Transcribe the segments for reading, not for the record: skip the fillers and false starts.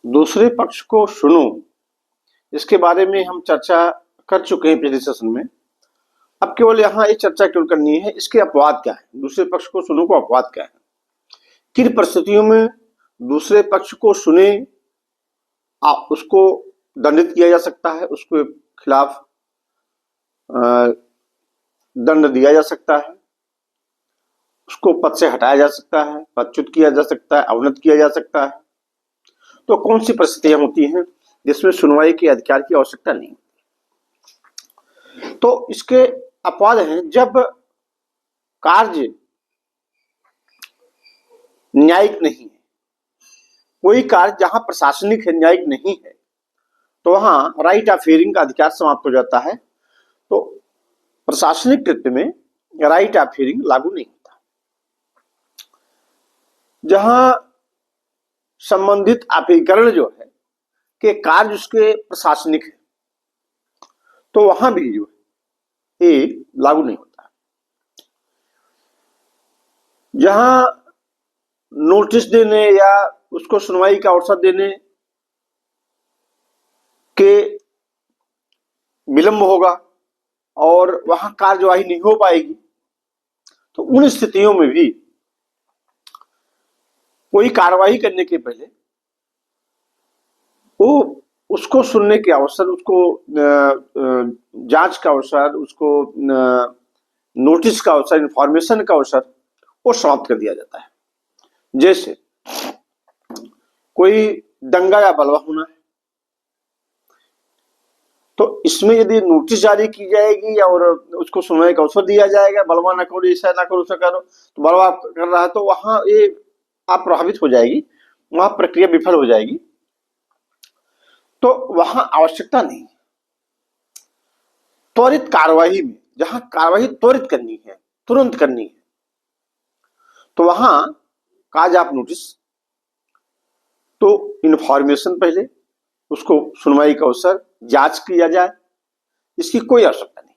दूसरे पक्ष को सुनो, इसके बारे में हम चर्चा कर चुके हैं पिछले सेशन में। अब केवल यहाँ एक चर्चा केवल करनी है, इसके अपवाद क्या है, दूसरे पक्ष को सुनो को अपवाद क्या है, किन परिस्थितियों में दूसरे पक्ष को सुने उसको दंडित किया जा सकता है, उसके खिलाफ दंड दिया जा सकता है, उसको पद से हटाया जा सकता है, पदच्युत किया जा सकता है, अवनत किया जा सकता है। तो कौन सी परिस्थितियां होती हैं जिसमें सुनवाई के अधिकार की आवश्यकता नहीं? तो इसके अपवाद हैं जब कार्य न्यायिक नहीं है, कोई कार्य जहां प्रशासनिक है, न्यायिक नहीं है, तो वहां राइट ऑफ हियरिंग का अधिकार समाप्त हो जाता है। तो प्रशासनिक कृत्य में राइट ऑफ हियरिंग लागू नहीं होता। जहां संबंधित अभिकरण जो है कि कार्य उसके प्रशासनिक है, तो वहां भी जो है ये लागू नहीं होता। जहां नोटिस देने या उसको सुनवाई का अवसर देने के विलंब होगा और वहां कार्यवाही नहीं हो पाएगी, तो उन स्थितियों में भी कोई कार्रवाई करने के पहले वो उसको सुनने के अवसर, उसको जांच का अवसर, उसको नोटिस का अवसर, इंफॉर्मेशन का अवसर वो समाप्त कर दिया जाता है। जैसे कोई दंगा या बलवा होना है, तो इसमें यदि नोटिस जारी की जाएगी और उसको सुनवाई का अवसर दिया जाएगा, बलवा ना करो, ऐसा ना करो, ऐसा करो, तो बलवा कर रहा है, तो वहां ये आप प्रभावित हो जाएगी, वहां प्रक्रिया विफल हो जाएगी, तो वहां आवश्यकता नहीं। त्वरित कार्यवाही में, जहां कार्यवाही त्वरित करनी है, तुरंत करनी है, तो वहां काज आप नोटिस, तो इंफॉर्मेशन पहले, उसको सुनवाई का अवसर, जांच किया जाए, इसकी कोई आवश्यकता नहीं।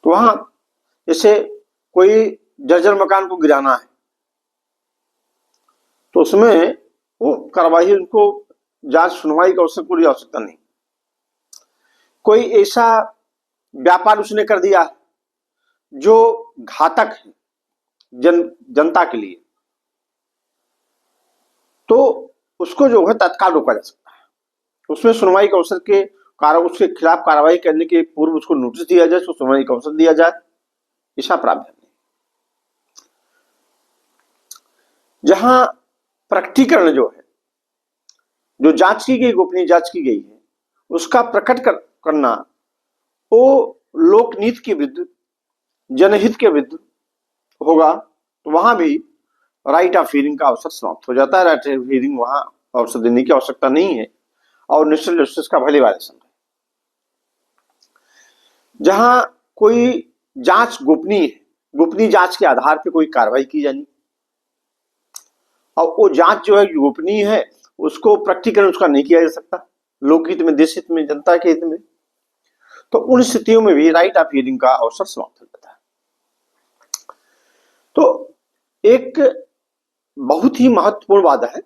तो वहां जैसे कोई जर्जर मकान को गिराना है, तो उसमें वो कार्यवाही, उनको जांच सुनवाई का अवसर पूरी आवश्यकता नहीं। कोई ऐसा व्यापार उसने कर दिया जो घातक है जनता के लिए, तो उसको जो है तत्काल रोका जा सकता है। उसमें सुनवाई के अवसर के उसके खिलाफ कार्रवाई करने के पूर्व उसको नोटिस दिया जाए, उसको सुनवाई का अवसर दिया जाए, ऐसा प्रावधान नहीं। जहां प्रकटीकरण जो है, जो जांच की गई, गोपनीय जांच की गई है, उसका प्रकट करना वो लोकनीति के विरुद्ध, जनहित के विरुद्ध होगा, तो वहां भी राइट ऑफ हियरिंग का अवसर समाप्त हो जाता है। राइट ऑफ हियरिंग वहां अवसर देने की आवश्यकता नहीं है और नेशनल जस्टिस का भले वायलेशन है। जहां कोई जांच गोपनीय है, गोपनीय जांच के आधार पर कोई कार्रवाई की जानी, और वो जांच जो है गोपनीय है, उसको प्रकटीकरण उसका नहीं किया जा सकता, लोकहित में, देश हित में, जनता के हित में, तो उन स्थितियों में भी राइट ऑफ हियरिंग का अवसर समाप्त हो जाता है। तो एक बहुत ही महत्वपूर्ण वादा है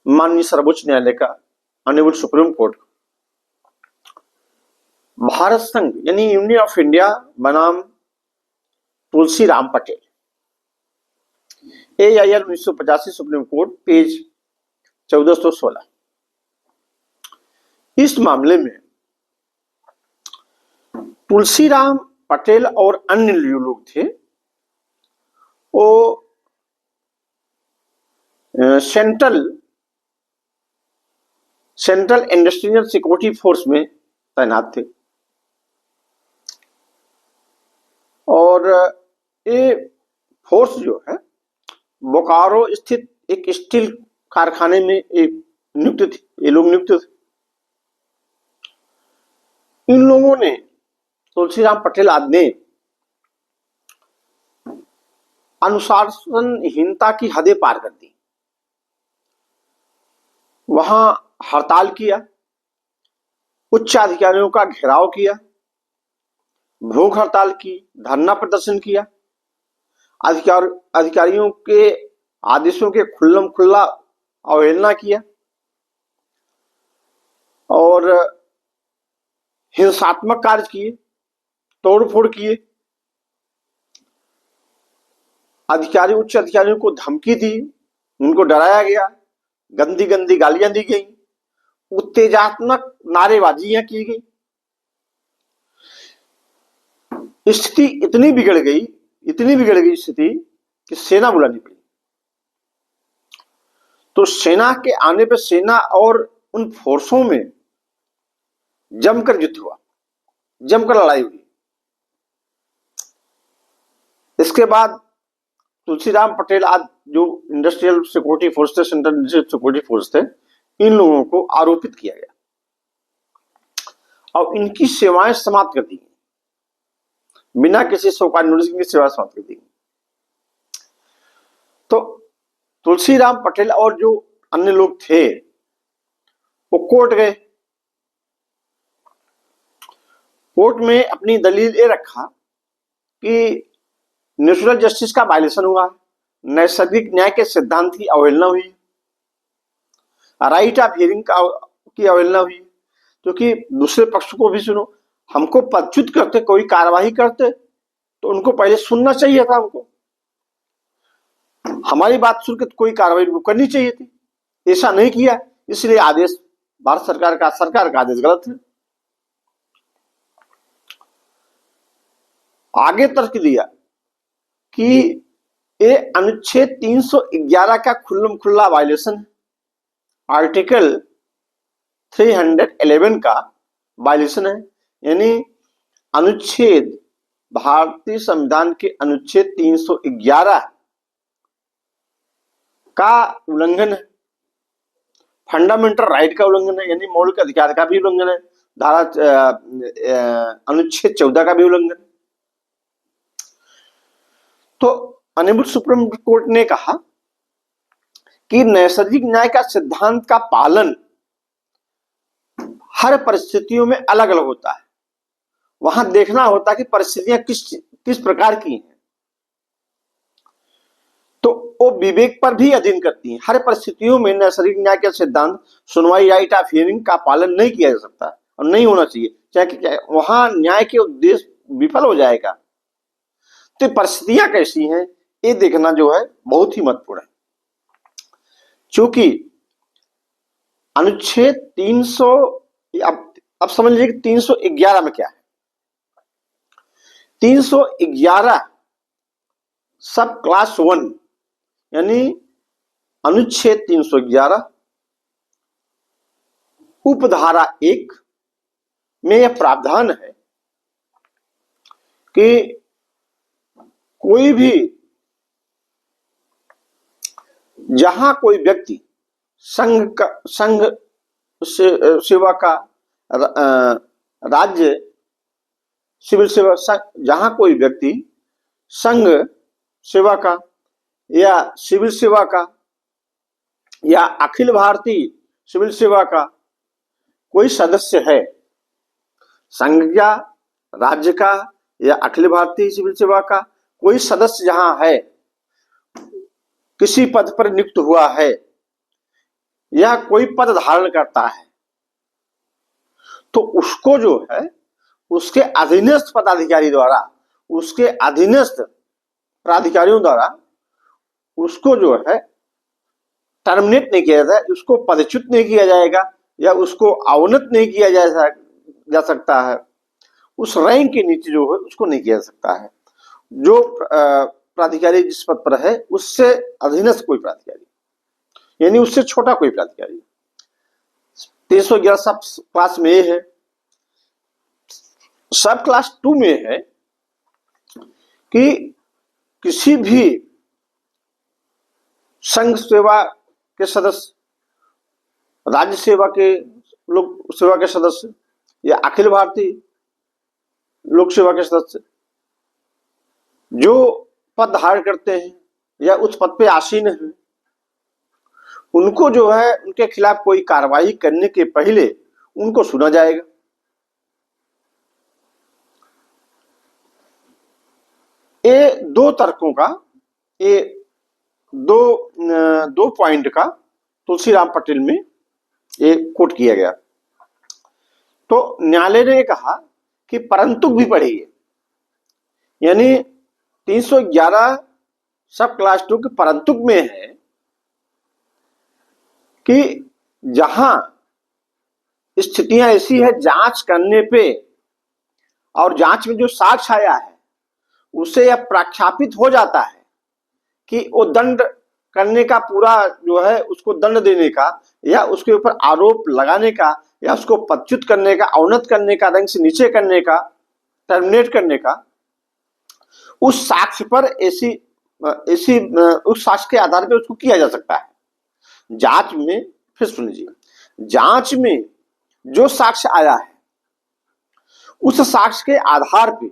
माननीय सर्वोच्च न्यायालय का, ऑनरेबल सुप्रीम कोर्ट, भारत संघ यानी यूनियन ऑफ इंडिया बनाम Tulsi Ram Patel, AIR 1985, supreme court, page 1416। इस मामले में तुलसीराम पटेल और अन्य जो लोग थे वो सेंट्रल इंडस्ट्रियल सिक्योरिटी फोर्स में तैनात थे, और ये फोर्स जो है बोकारो स्थित एक स्टील कारखाने में नियुक्त थे, ये लोग नियुक्त थे। इन लोगों ने, तुलसीराम पटेल आदि ने अनुशासनहीनता की हदें पार कर दी, वहां हड़ताल किया, उच्च अधिकारियों का घेराव किया, भूख हड़ताल की, धरना प्रदर्शन किया, अधिकारियों के आदेशों के खुल्लम खुल्ला अवहेलना किया और हिंसात्मक कार्य किए, तोड़फोड़ किए, उच्च अधिकारियों को धमकी दी, उनको डराया गया, गंदी गंदी गालियां दी गई, उत्तेजनात्मक नारेबाजियां की गई। स्थिति इतनी बिगड़ गई स्थिति कि सेना बुलानी पड़ी। तो सेना के आने पर सेना और उन फोर्सों में जमकर युद्ध हुआ, जमकर लड़ाई हुई। इसके बाद तुलसीराम पटेल आज जो इंडस्ट्रियल सिक्योरिटी फोर्स थे, सेंट्रल सिक्योरिटी फोर्स थे, इन लोगों को आरोपित किया गया और इनकी सेवाएं समाप्त कर दी, बिना किसी शोकाज नोटिस की सेवा समाप्त कर दी। तो तुलसीराम पटेल और जो अन्य लोग थे वो कोर्ट गए। कोर्ट में अपनी दलील ये रखा कि नेचुरल जस्टिस का वायलेशन हुआ, नैसर्गिक न्याय के सिद्धांत की अवहेलना हुई, राइट ऑफ हियरिंग की अवहेलना हुई, क्योंकि दूसरे पक्ष को भी सुनो। हमको पदच्युत करते, कोई कार्यवाही करते तो उनको पहले सुनना चाहिए था, हमको हमारी बात सुनकर कोई कार्रवाई करनी चाहिए थी। ऐसा नहीं किया, इसलिए आदेश भारत सरकार का आदेश गलत है। आगे तर्क दिया कि ये अनुच्छेद 311 का खुल्लम खुल्ला वायलेशन है, आर्टिकल 311 का वायलेशन है, यानी अनुच्छेद भारतीय संविधान के अनुच्छेद 311 का उल्लंघन है, फंडामेंटल राइट का उल्लंघन है, यानी मौलिक अधिकार का भी उल्लंघन है, अनुच्छेद 14 का भी उल्लंघन है। तो ऑनरेबल सुप्रीम कोर्ट ने कहा कि नैसर्गिक न्याय का सिद्धांत का पालन हर परिस्थितियों में अलग अलग होता है। वहां देखना होता है कि परिस्थितियां किस प्रकार की हैं, तो वो विवेक पर भी अधीन करती हैं। हर परिस्थितियों में नैसर्गिक न्याय के सिद्धांत, सुनवाई, राइट ऑफ हियरिंग का पालन नहीं किया जा सकता और नहीं होना चाहिए, चाहे वहां न्याय के उद्देश्य विफल हो जाएगा। तो परिस्थितियां कैसी हैं ये देखना जो है बहुत ही महत्वपूर्ण है, क्योंकि अनुच्छेद 300 अब समझ लीजिए कि 311 में क्या है। 311 सब क्लास 1 यानी अनुच्छेद 311 उपधारा 1 में यह प्रावधान है कि कोई भी, जहां कोई व्यक्ति संघ सेवा का, राज्य सिविल सेवा, जहां कोई व्यक्ति संघ सेवा का या सिविल सेवा का या अखिल भारतीय सिविल सेवा का कोई सदस्य है, संघ का, राज्य का या अखिल भारतीय सिविल सेवा का कोई सदस्य जहां है, किसी पद पर नियुक्त हुआ है या कोई पद धारण करता है, तो उसको जो है उसके अधीनस्थ पदाधिकारी द्वारा, उसके अधीनस्थ प्राधिकारियों द्वारा उसको जो है टर्मिनेट नहीं किया जाए, उसको पदच्युत नहीं किया जाएगा या उसको अवनत नहीं किया जा सकता है। उस रैंक के नीचे जो है उसको नहीं किया जा सकता है। जो प्राधिकारी जिस पद पर है उससे अधीनस्थ कोई प्राधिकारी, यानी उससे छोटा कोई प्राधिकारी। 311 सब क्लास में है। सब क्लास 2 में है कि किसी भी संघ सेवा के सदस्य, राज्य सेवा के लोक सेवा के सदस्य या अखिल भारतीय लोक सेवा के सदस्य जो पद धारण करते हैं या उस पद पे आसीन है, उनको जो है उनके खिलाफ कोई कार्रवाई करने के पहले उनको सुना जाएगा। ये दो तर्कों का, ये दो पॉइंट का तुलसीराम पटेल में ये कोट किया गया। तो न्यायालय ने कहा कि परंतु भी पढ़िए, यानी 311 सब क्लास 2 के परंतु में है कि जहां स्थितियां ऐसी है जांच करने पे और जांच में जो साक्ष्य आया है उससे यह प्रख्यापित हो जाता है कि वो दंड करने का पूरा जो है, उसको दंड देने का या उसके ऊपर आरोप लगाने का या उसको पदच्युत करने का, अवनत करने का, रंग से नीचे करने का, टर्मिनेट करने का, उस साक्ष्य पर ऐसी ऐसी उस साक्ष्य के आधार पर उसको किया जा सकता है। जांच में, फिर सुन लीजिए, जांच में जो साक्ष्य आया है उस साक्ष्य के आधार पर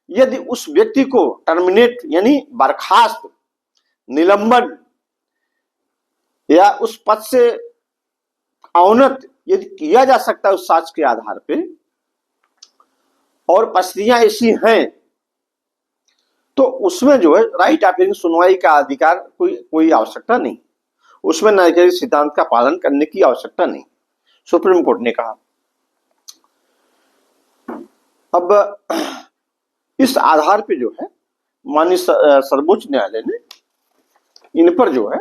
यदि उस व्यक्ति को टर्मिनेट यानी बर्खास्त, निलंबन या उस पद से अवनत यदि किया जा सकता है उस साक्ष्य के आधार पे और परिस्थितियां ऐसी हैं, तो उसमें जो है राइट ऑफ हियरिंग, सुनवाई का अधिकार कोई आवश्यकता नहीं, उसमें न्यायिक सिद्धांत का पालन करने की आवश्यकता नहीं, सुप्रीम कोर्ट ने कहा। अब इस आधार पे जो है माननीय सर्वोच्च न्यायालय ने इन पर जो है,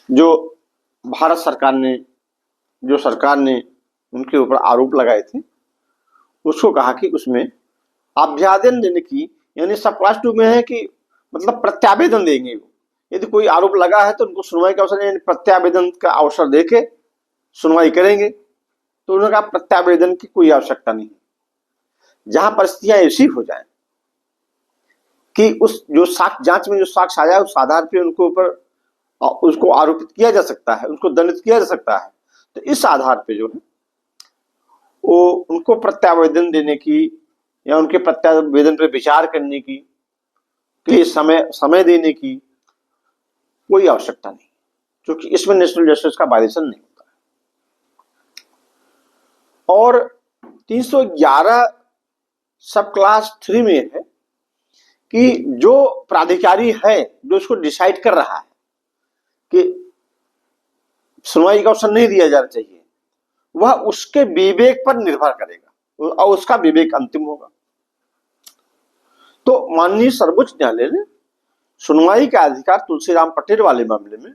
जो भारत सरकार ने, जो सरकार ने उनके ऊपर आरोप लगाए थे, उसको कहा कि उसमें अभ्यावेदन देने की, यानी सब क्लास 2 में है कि मतलब प्रत्यावेदन देंगे। यदि कोई आरोप लगा है तो उनको सुनवाई का अवसर, यानी प्रत्यावेदन का अवसर देके सुनवाई करेंगे। तो उन्होंने कहा प्रत्यावेदन की कोई आवश्यकता नहीं, जहां परिस्थितियां ऐसी हो जाए कि उस जो साक्ष्य, जांच में जो साक्ष्य आया उस आधार पर उनको ऊपर उसको आरोपित किया जा सकता है, उसको दंडित किया जा सकता है, तो इस आधार पे जो है वो उनको प्रत्यावेदन देने की या उनके प्रत्यावेदन पर विचार करने की के लिए समय देने की कोई आवश्यकता नहीं, क्योंकि इसमें नेशनल जस्टिस का वायलेशन नहीं होता है। और 311 सब क्लास 3 में है कि जो प्राधिकारी है जो इसको डिसाइड कर रहा है कि सुनवाई का अवसर नहीं दिया जाना चाहिए, वह उसके विवेक पर निर्भर करेगा और उसका विवेक अंतिम होगा। तो माननीय सर्वोच्च न्यायालय ने सुनवाई का अधिकार तुलसीराम पटेल वाले मामले में,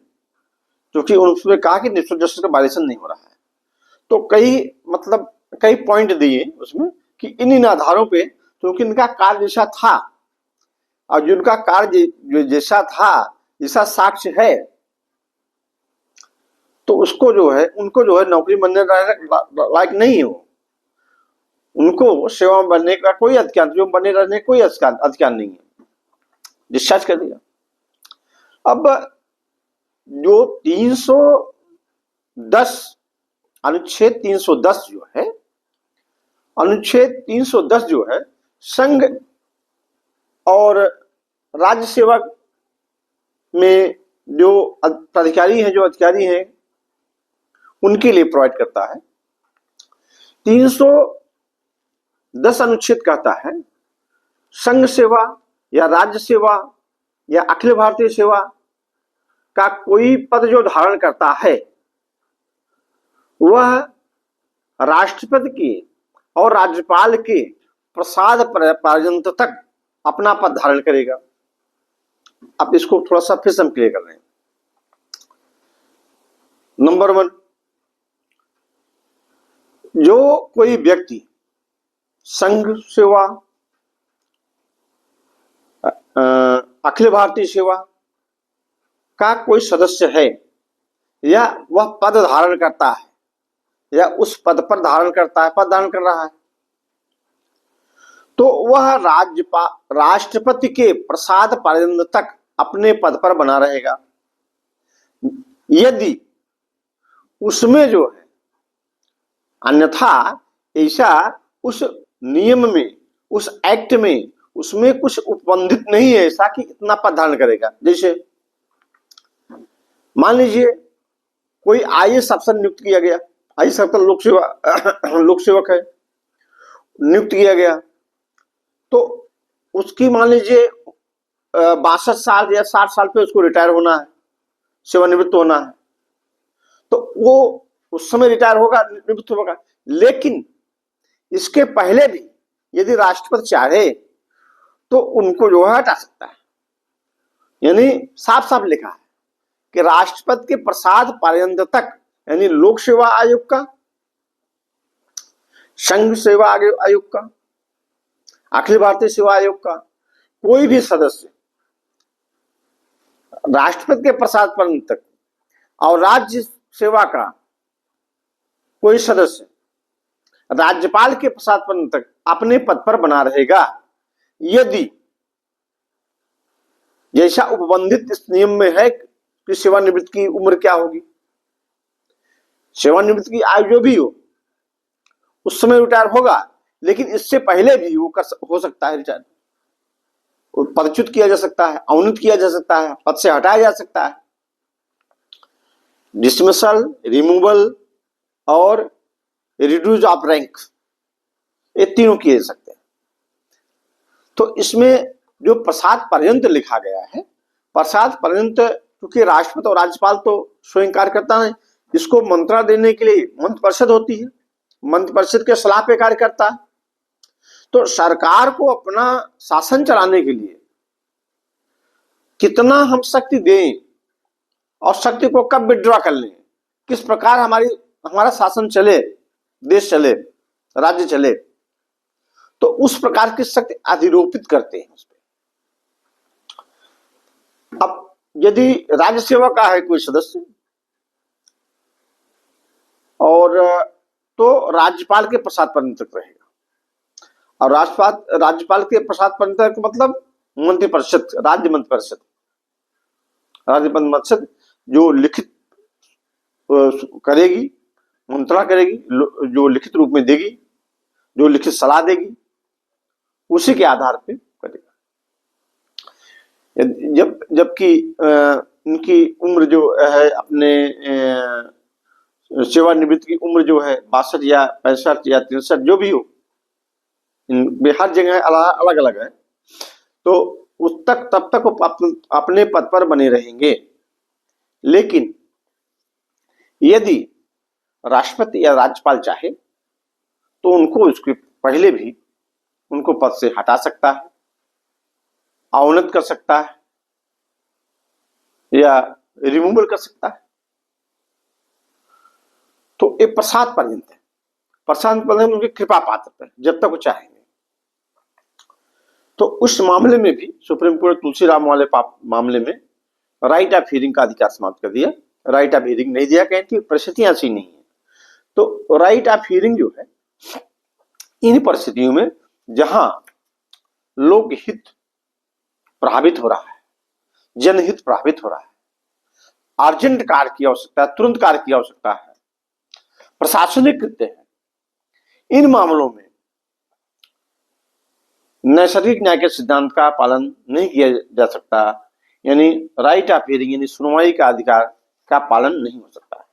क्योंकि उन्होंने कहा कि नेशनल जस्टिस का वायलेशन नहीं हो रहा है, तो कई पॉइंट दिए उसमें कि इन आधारों पे, क्योंकि इनका कार्य जैसा था और जिनका कार्य जैसा था, जैसा साक्ष्य है, तो उसको जो है, उनको जो है नौकरी बनने लायक नहीं हो, उनको सेवा में बनने का कोई अधिकार, जो बने रहने कोई अधिकार नहीं है, डिस्चार्ज कर दिया। अब जो 310 अनुच्छेद 310 जो है, अनुच्छेद 310 जो है संघ और राज्य सेवा में जो प्राधिकारी हैं, जो अधिकारी हैं, उनके लिए प्रोवाइड करता है। 310 अनुच्छेद कहता है संघ सेवा या राज्य सेवा या अखिल भारतीय सेवा का कोई पद जो धारण करता है वह राष्ट्रपति के और राज्यपाल के प्रसाद पर्यंत तक अपना पद धारण करेगा। अब इसको थोड़ा सा फिर हम क्लियर कर रहे हैं। नंबर 1, जो कोई व्यक्ति संघ सेवा, अखिल भारतीय सेवा का कोई सदस्य है या वह पद धारण करता है या उस पद पर धारण करता है, पद धारण कर रहा है, तो वह राष्ट्रपति के प्रसाद पर्यंत तक अपने पद पर बना रहेगा। यदि उसमें जो है अन्यथा ऐसा उस नियम में, उस एक्ट में, उसमें कुछ उपबंधित नहीं है ऐसा कि इतना पद धारण करेगा। जैसे मान लीजिए कोई आईएएस अफसर नियुक्त किया गया, आईएएस अफसर लोक सेवक है, नियुक्त किया गया, तो उसकी मान लीजिए 62 साल या 60 साल पे उसको रिटायर होना है, सेवानिवृत्त होना है, तो वो उस समय रिटायर होगा, निवृत्त होगा। लेकिन इसके पहले भी यदि राष्ट्रपति चाहे तो उनको जो है हटा सकता है। यानी साफ साफ लिखा है कि राष्ट्रपति के प्रसाद पर्यंत तक, यानी लोक सेवा आयोग का, संघ सेवा आयोग का, अखिल भारतीय सेवा आयोग का कोई भी सदस्य राष्ट्रपति के प्रसाद पर्यंत तक और राज्य सेवा का कोई सदस्य राज्यपाल के प्रसाद पर्यंत तक अपने पद पर बना रहेगा, यदि जैसा उपबंधित इस नियम में है कि सेवानिवृत्त की उम्र क्या होगी, सेवानिवृत्त की आयु जो भी हो उस समय रिटायर होगा। लेकिन इससे पहले भी वो हो सकता है रिटायर, पदच्युत किया जा सकता है, अवनीत किया जा सकता है, पद से हटाया जा सकता है। डिसमिसल, रिमूवल और रिड्यूस ऑफ रैंक, ये तीनों किए जा सकते हैं। तो इसमें जो प्रसाद पर्यंत लिखा गया है, प्रसाद पर्यंत, क्योंकि राष्ट्रपति और राज्यपाल तो स्वयं कार्य करता है, इसको मंत्रणा देने के लिए मंत्रिपरिषद होती है, मंत्रिपरिषद के सलाह पे कार्य करता है। तो सरकार को अपना शासन चलाने के लिए कितना हम शक्ति दें और शक्ति को कब विड्रॉ कर लें, किस प्रकार हमारा शासन चले, देश चले, राज्य चले, तो उस प्रकार की शक्ति अधिरोपित करते हैं उस पर। अब यदि राज्य सेवा का है कोई सदस्य और तो राज्यपाल के प्रसाद पर्यंत तक रहेगा, और राज्यपाल के प्रसाद पर्यंत तक मतलब मंत्रिपरिषद, राज्य मंत्रिपरिषद जो लिखित करेगी, मंत्रणा करेगी, जो लिखित रूप में देगी, जो लिखित सलाह देगी, उसी के आधार पे करेगा। जबकि उनकी उम्र जो है, अपने सेवानिवृत्त की उम्र जो है 62 या 65 या 63 जो भी हो, हर जगह अलग अलग है, तो उस तक तब तक वो अपने पद पर बने रहेंगे। लेकिन यदि राष्ट्रपति या राज्यपाल चाहे तो उनको इसके पहले भी उनको पद से हटा सकता है, अवनत कर सकता है या रिमूवल कर सकता है। तो ये प्रसाद पर्यंत है, प्रसाद पर्यंत उनकी कृपा पात्र है जब तक वो चाहेंगे। तो उस मामले में भी सुप्रीम कोर्ट तुलसीराम वाले मामले में राइट ऑफ हियरिंग का अधिकार समाप्त कर दिया, राइट ऑफ हियरिंग नहीं दिया, कहें कि परिस्थितियां ऐसी नहीं है। तो राइट ऑफ हियरिंग जो है, इन परिस्थितियों में जहां लोकहित प्रभावित हो रहा है, जनहित प्रभावित हो रहा है, अर्जेंट कार्य की आवश्यकता है, तुरंत कार्य की आवश्यकता है, प्रशासनिक कृत्य है, इन मामलों में नैसर्गिक न्याय के सिद्धांत का पालन नहीं किया जा सकता, यानी राइट ऑफ हियरिंग यानी सुनवाई का अधिकार का पालन नहीं हो सकता है।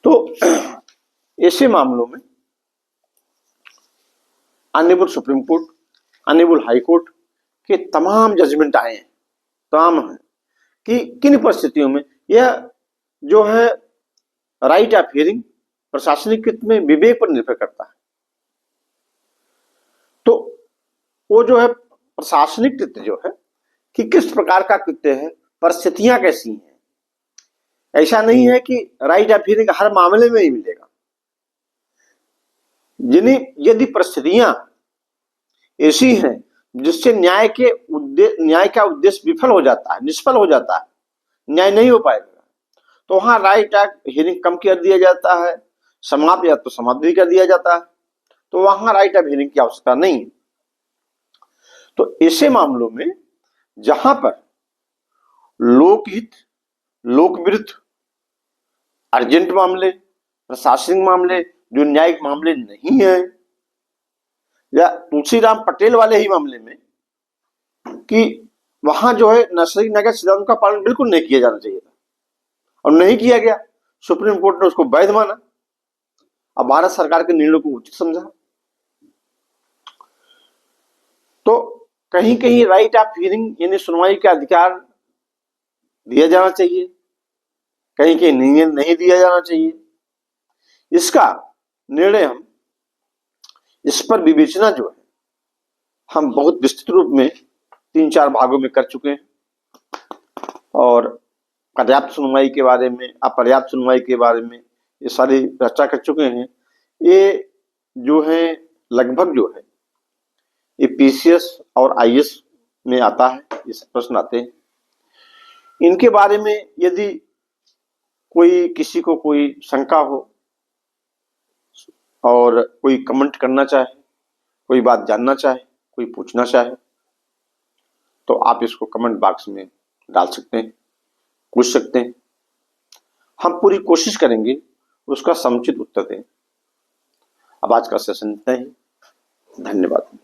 तो ऐसे मामलों में honourable supreme court, honourable high court के तमाम जजमेंट आए हैं, तमाम हैं कि किन परिस्थितियों में यह जो है राइट ऑफ हियरिंग प्रशासनिक कृत्य में विवेक पर निर्भर करता है। तो वो जो है प्रशासनिक कृत्य जो है कि किस प्रकार का कृत्य है, परिस्थितियां कैसी हैं। ऐसा नहीं है कि राइट ऑफ हियरिंग हर मामले में ही मिलेगा। यदि परिस्थितियां ऐसी हैं जिससे न्याय का उद्देश्य विफल हो जाता है, निष्फल हो जाता है, न्याय नहीं हो पाएगा, तो वहां राइट ऑफ हियरिंग कम कर दिया जाता है, समाप्त या तो समाप्त भी कर दिया जाता है, तो वहां राइट ऑफ हियरिंग की आवश्यकता नहीं। तो ऐसे मामलों में जहां पर लोकहित, लोकविरुद्ध, अर्जेंट मामले, प्रशासनिक मामले, जो न्यायिक मामले नहीं है, या तुलसीराम पटेल वाले ही मामले में कि वहां जो है नैसर्गिक न्याय के सिद्धांत का पालन बिल्कुल नहीं किया जाना चाहिए था और नहीं किया गया, सुप्रीम कोर्ट ने उसको वैध माना, अब भारत सरकार के निर्णय को उचित समझा। तो कहीं कहीं राइट ऑफ हियरिंग यानी सुनवाई का अधिकार दिया जाना चाहिए, कहीं कहीं नहीं दिया जाना चाहिए। इसका निर्णय हम इस पर विवेचना जो है हम बहुत विस्तृत रूप में 3-4 भागों में कर चुके हैं और पर्याप्त सुनवाई के बारे में, अपर्याप्त सुनवाई के बारे में ये सारी चर्चा कर चुके हैं। ये जो है लगभग जो है ये पीसीएस और आईएएस में आता है, ये सब प्रश्न आते हैं। इनके बारे में यदि कोई किसी को कोई शंका हो और कोई कमेंट करना चाहे, कोई बात जानना चाहे, कोई पूछना चाहे, तो आप इसको कमेंट बॉक्स में डाल सकते हैं, पूछ सकते हैं। हम पूरी कोशिश करेंगे उसका समुचित उत्तर दें। अब आज का सेशन इतना ही। धन्यवाद।